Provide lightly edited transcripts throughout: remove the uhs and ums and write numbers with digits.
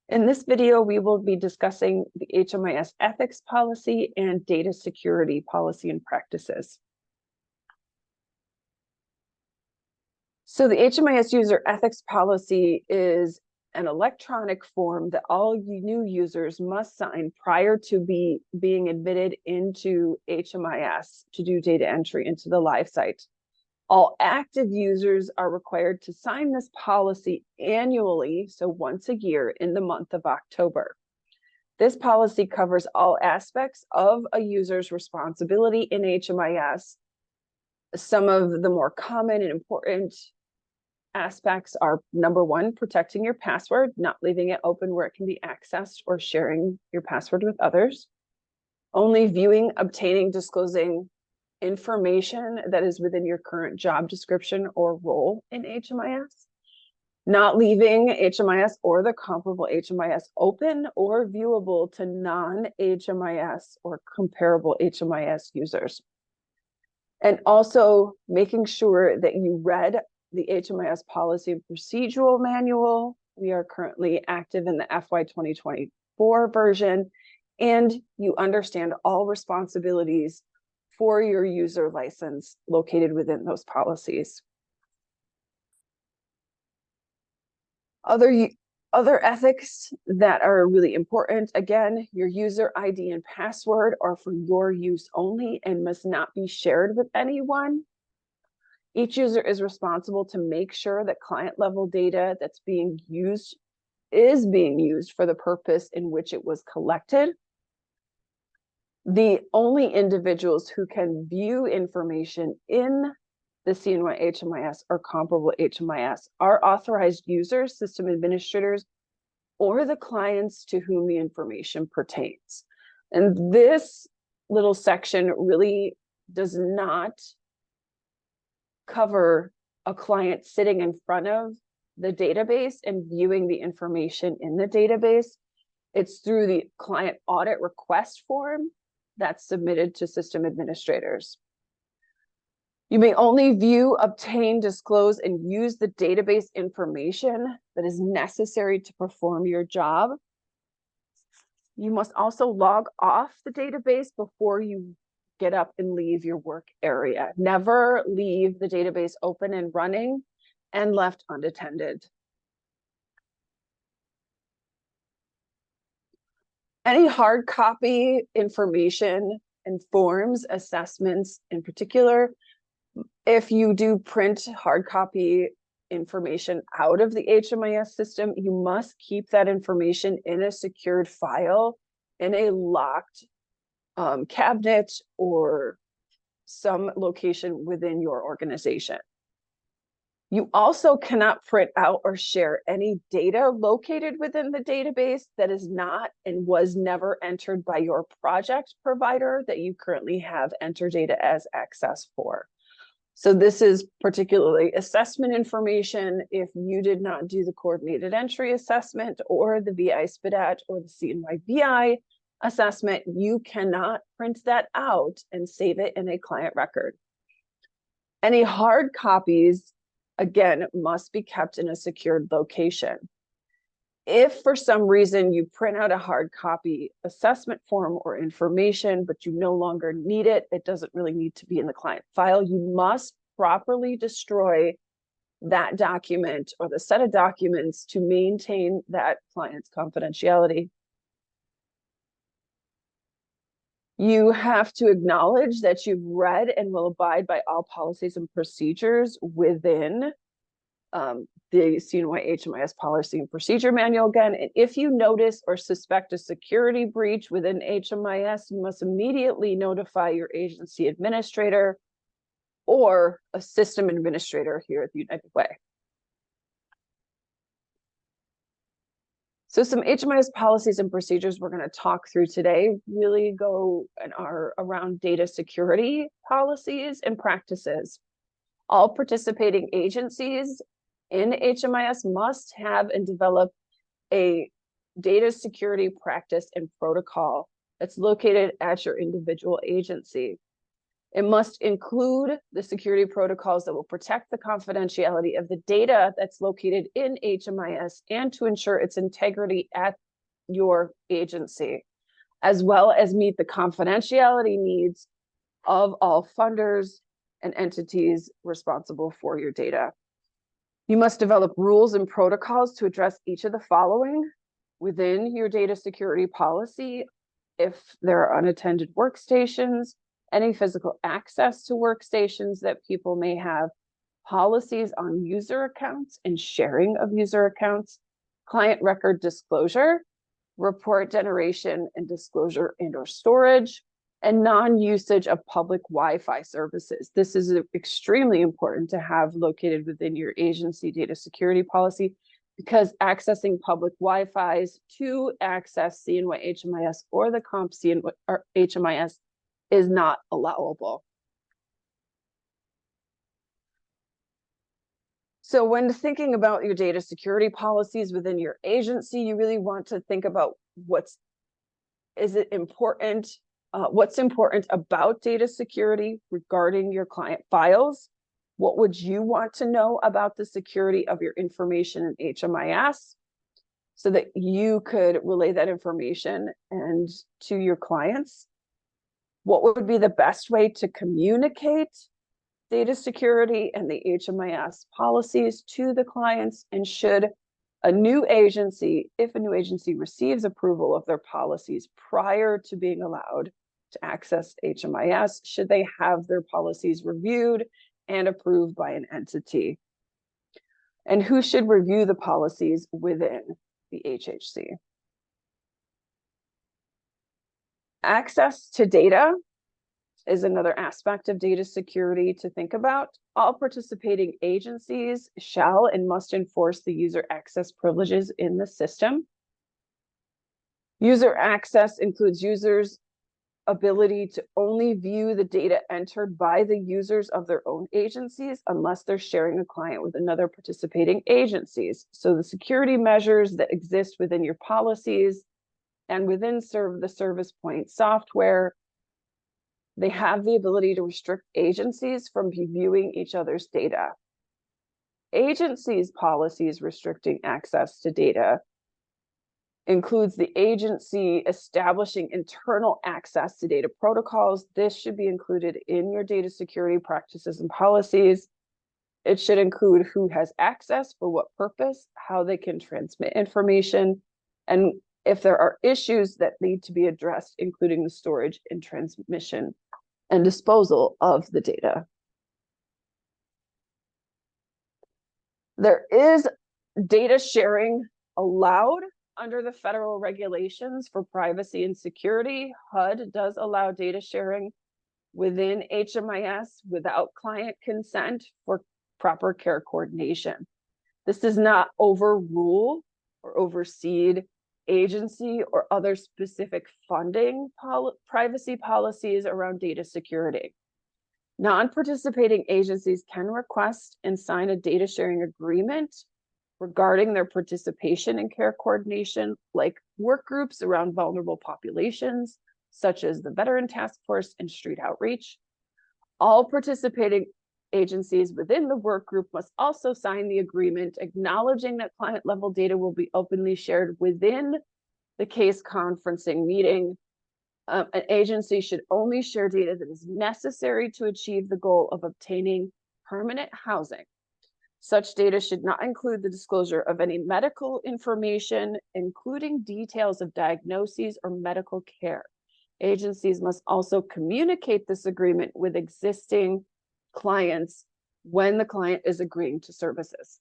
In this video, we will be discussing the HMIS ethics policy and data security policy and practices. So the HMIS user ethics policy is an electronic form that all new users must sign prior to being admitted into HMIS to do data entry into the live site. All active users are required to sign this policy annually, so once a year in the month of October. This policy covers all aspects of a user's responsibility in HMIS. Some of the more common and important aspects are: number one, protecting your password, not leaving it open where it can be accessed or sharing your password with others. Only viewing, obtaining, disclosing information that is within your current job description or role in HMIS. Not leaving HMIS or the comparable HMIS open or viewable to non-HMIS or comparable HMIS users. And also making sure that you read the HMIS policy and procedural manual. We are currently active in the FY 2024 version, and you understand all responsibilities for your user license located within those policies. Other ethics that are really important: again, your user ID and password are for your use only and must not be shared with anyone. Each user is responsible to make sure that client level data that's being used is being used for the purpose in which it was collected. The only individuals who can view information in the CNY HMIS or comparable HMIS are authorized users, system administrators, or the clients to whom the information pertains. And this little section really does not cover a client sitting in front of the database and viewing the information in the database. It's through the client audit request form that's submitted to system administrators. You may only view, obtain, disclose, and use the database information that is necessary to perform your job. You must also log off the database before you get up and leave your work area. Never leave the database open and running and left unattended. Any hard copy information and forms, assessments in particular, if you do print hard copy information out of the HMIS system, you must keep that information in a secured file in a locked cabinet or some location within your organization. You also cannot print out or share any data located within the database that is not and was never entered by your project provider that you currently have enter data as access for. So this is particularly assessment information. If you did not do the coordinated entry assessment or the VI SPDAT or the CNY VI assessment, you cannot print that out and save it in a client record. Any hard copies, again, must be kept in a secured location. If for some reason you print out a hard copy assessment form or information, but you no longer need it, it doesn't really need to be in the client file, you must properly destroy that document or the set of documents to maintain that client's confidentiality. You have to acknowledge that you've read and will abide by all policies and procedures within the CNY HMIS policy and procedure manual again. And if you notice or suspect a security breach within HMIS, you must immediately notify your agency administrator or a system administrator here at the United Way. So some HMIS policies and procedures we're going to talk through today really go and are around data security policies and practices. All participating agencies in HMIS must have and develop a data security practice and protocol that's located at your individual agency. It must include the security protocols that will protect the confidentiality of the data that's located in HMIS and to ensure its integrity at your agency, as well as meet the confidentiality needs of all funders and entities responsible for your data. You must develop rules and protocols to address each of the following within your data security policy. If there are unattended workstations, any physical access to workstations that people may have, policies on user accounts and sharing of user accounts, client record disclosure, report generation and disclosure and/or storage, and non-usage of public Wi-Fi services. This is extremely important to have located within your agency data security policy, because accessing public Wi-Fis to access CNY HMIS or the comp CNY or HMIS is not allowable. So when thinking about your data security policies within your agency, you really want to think about what's important about data security regarding your client files. What would you want to know about the security of your information in HMIS so that you could relay that information and to your clients? What would be the best way to communicate data security and the HMIS policies to the clients? And should a new agency, if a new agency receives approval of their policies prior to being allowed to access HMIS, should they have their policies reviewed and approved by an entity? And who should review the policies within the HHC? Access to data is another aspect of data security to think about. All participating agencies shall and must enforce the user access privileges in the system. User access includes users' ability to only view the data entered by the users of their own agencies unless they're sharing a client with another participating agencies. So the security measures that exist within your policies and within the service point software, they have the ability to restrict agencies from viewing each other's data. Agencies' policies restricting access to data includes the agency establishing internal access to data protocols. This should be included in your data security practices and policies. It should include who has access, for what purpose, how they can transmit information, and if there are issues that need to be addressed, including the storage and transmission and disposal of the data. There is data sharing allowed under the federal regulations for privacy and security. HUD does allow data sharing within HMIS without client consent for proper care coordination. This does not overrule or oversee agency or other specific funding privacy policies around data security. Non-participating agencies can request and sign a data sharing agreement regarding their participation in care coordination, like work groups around vulnerable populations, such as the Veteran Task Force and Street Outreach. All participating agencies within the work group must also sign the agreement acknowledging that client level data will be openly shared within the case conferencing meeting. An agency should only share data that is necessary to achieve the goal of obtaining permanent housing. Such data should not include the disclosure of any medical information, including details of diagnoses or medical care. Agencies must also communicate this agreement with existing clients when the client is agreeing to services.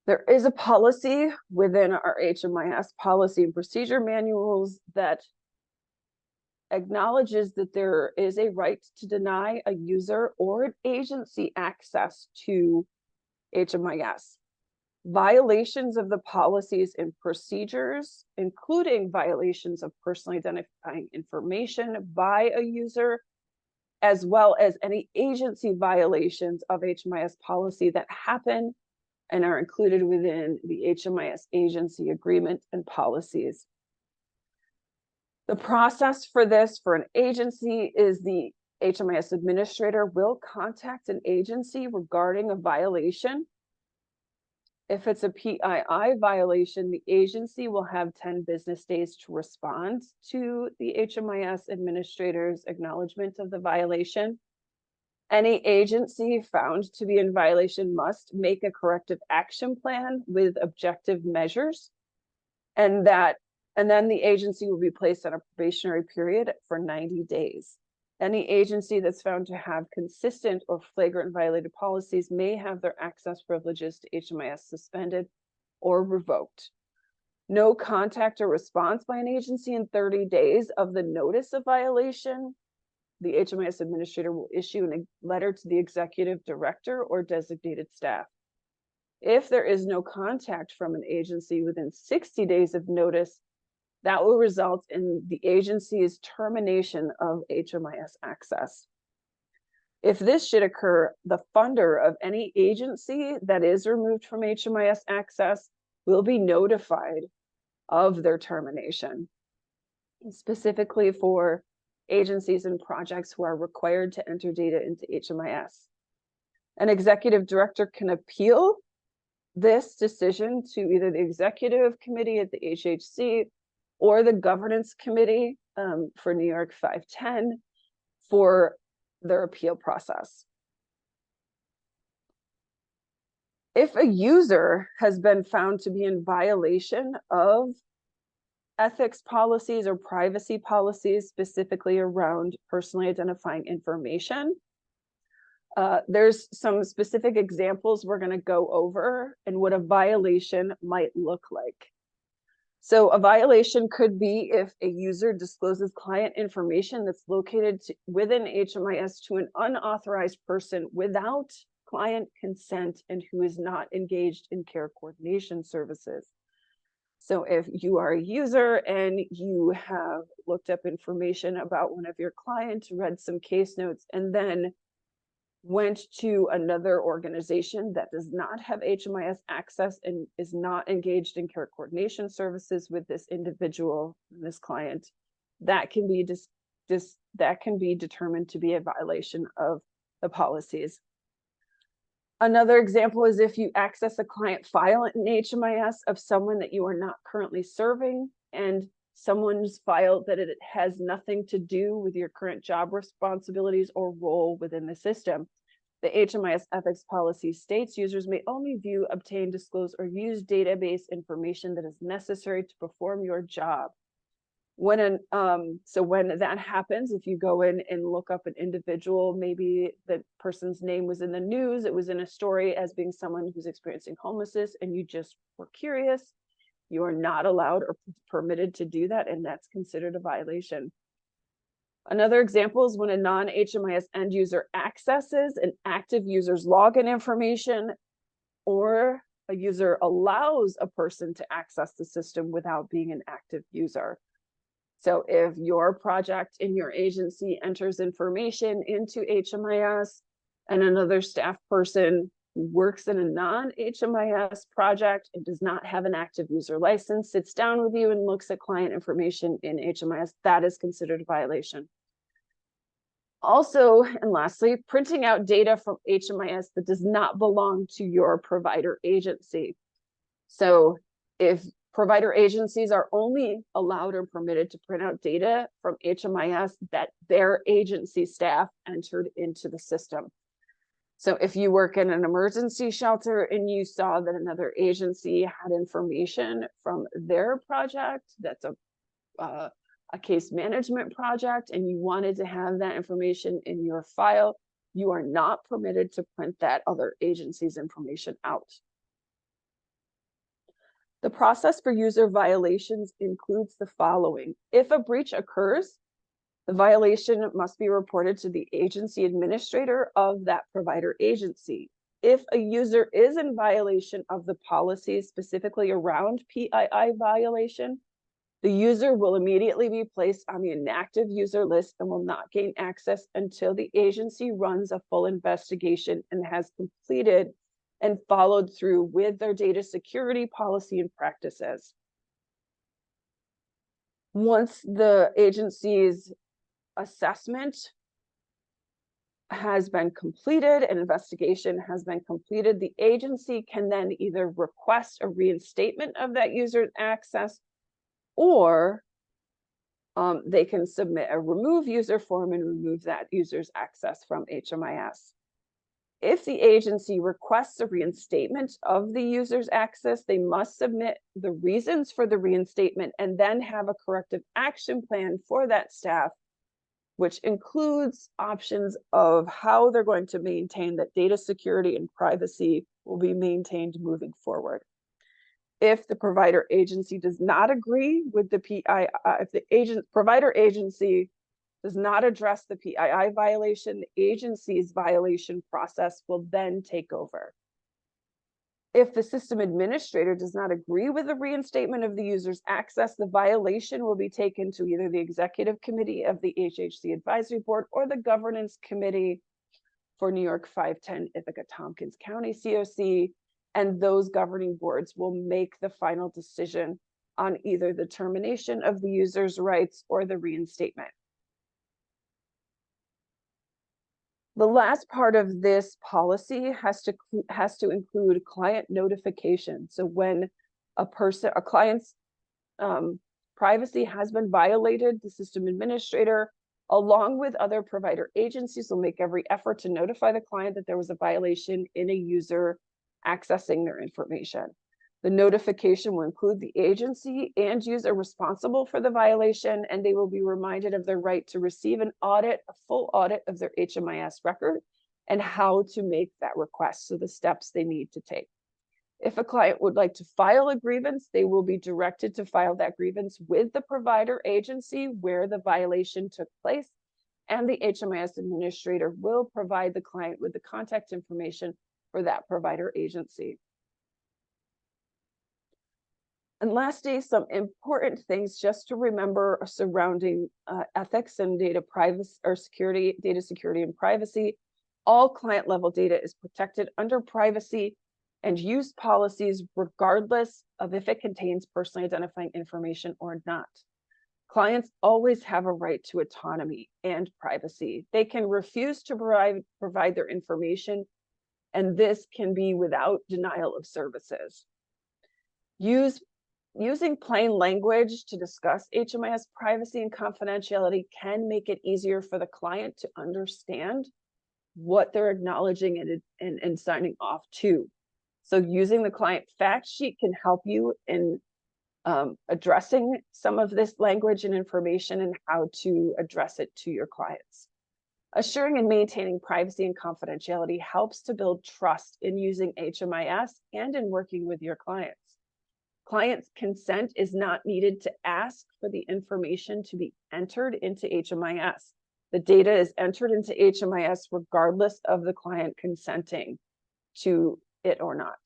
There is a policy within our HMIS policy and procedure manuals that acknowledges that there is a right to deny a user or an agency access to HMIS. Violations of the policies and procedures, including violations of personally identifying information by a user, as well as any agency violations of HMIS policy that happen and are included within the HMIS agency agreement and policies. The process for this for an agency is the HMIS administrator will contact an agency regarding a violation. If it's a PII violation, the agency will have 10 business days to respond to the HMIS administrator's acknowledgement of the violation. Any agency found to be in violation must make a corrective action plan with objective measures, and then the agency will be placed on a probationary period for 90 days. Any agency that's found to have consistent or flagrant violated policies may have their access privileges to HMIS suspended or revoked. No contact or response by an agency in 30 days of the notice of violation, the HMIS administrator will issue a letter to the executive director or designated staff. If there is no contact from an agency within 60 days of notice, that will result in the agency's termination of HMIS access. If this should occur, the funder of any agency that is removed from HMIS access will be notified of their termination, specifically for agencies and projects who are required to enter data into HMIS. An executive director can appeal this decision to either the executive committee at the HHC or the governance committee for New York 510 for their appeal process. If a user has been found to be in violation of ethics policies or privacy policies, specifically around personally identifying information, there's some specific examples we're going to go over and what a violation might look like. So a violation could be if a user discloses client information that's located within HMIS to an unauthorized person without client consent and who is not engaged in care coordination services. So if you are a user and you have looked up information about one of your clients, read some case notes, and then went to another organization that does not have HMIS access and is not engaged in care coordination services with this individual, this client, that can be determined to be a violation of the policies. Another example is if you access a client file in HMIS of someone that you are not currently serving and someone's file that it has nothing to do with your current job responsibilities or role within the system. The HMIS ethics policy states users may only view, obtain, disclose, or use database information that is necessary to perform your job. When that happens, if you go in and look up an individual, maybe the person's name was in the news, it was in a story as being someone who's experiencing homelessness, and you just were curious, you are not allowed or permitted to do that, and that's considered a violation. Another example is when a non-HMIS end user accesses an active user's login information, or a user allows a person to access the system without being an active user. So if your project in your agency enters information into HMIS and another staff person works in a non-HMIS project and does not have an active user license, sits down with you and looks at client information in HMIS, that is considered a violation. Also, and lastly, printing out data from HMIS that does not belong to your provider agency. So if provider agencies are only allowed or permitted to print out data from HMIS that their agency staff entered into the system. So if you work in an emergency shelter and you saw that another agency had information from their project, that's a case management project, and you wanted to have that information in your file, you are not permitted to print that other agency's information out. The process for user violations includes the following. If a breach occurs, the violation must be reported to the agency administrator of that provider agency. If a user is in violation of the policies specifically around PII violation, the user will immediately be placed on the inactive user list and will not gain access until the agency runs a full investigation and has completed and followed through with their data security policy and practices. Once the agency's assessment has been completed, an investigation has been completed, the agency can then either request a reinstatement of that user's access, or they can submit a remove user form and remove that user's access from HMIS. If the agency requests a reinstatement of the user's access, they must submit the reasons for the reinstatement and then have a corrective action plan for that staff, which includes options of how they're going to maintain that data security and privacy will be maintained moving forward. If the provider agency does not agree with the PII, if the provider agency does not address the PII violation, the agency's violation process will then take over. If the system administrator does not agree with the reinstatement of the user's access, the violation will be taken to either the executive committee of the HHC advisory board or the governance committee for New York 510 Ithaca Tompkins County COC, and those governing boards will make the final decision on either the termination of the user's rights or the reinstatement. The last part of this policy has to include client notification. So when a client's privacy has been violated, the system administrator, along with other provider agencies, will make every effort to notify the client that there was a violation in a user accessing their information. The notification will include the agency and user responsible for the violation, and they will be reminded of their right to receive an audit, a full audit of their HMIS record, and how to make that request, so the steps they need to take. If a client would like to file a grievance, they will be directed to file that grievance with the provider agency where the violation took place, and the HMIS administrator will provide the client with the contact information for that provider agency. And lastly, some important things just to remember surrounding ethics and data privacy or security, data security and privacy. All client level data is protected under privacy and use policies, regardless of if it contains personally identifying information or not. Clients always have a right to autonomy and privacy. They can refuse to provide their information, and this can be without denial of services. Using plain language to discuss HMIS privacy and confidentiality can make it easier for the client to understand what they're acknowledging and signing off to. So using the client fact sheet can help you in addressing some of this language and information and how to address it to your clients. Assuring and maintaining privacy and confidentiality helps to build trust in using HMIS and in working with your clients. Client's consent is not needed to ask for the information to be entered into HMIS. The data is entered into HMIS regardless of the client consenting to it or not.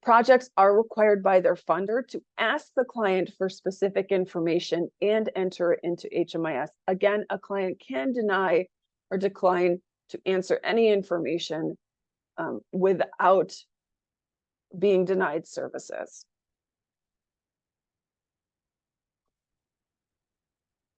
Projects are required by their funder to ask the client for specific information and enter it into HMIS. Again, a client can deny or decline to answer any information without being denied services.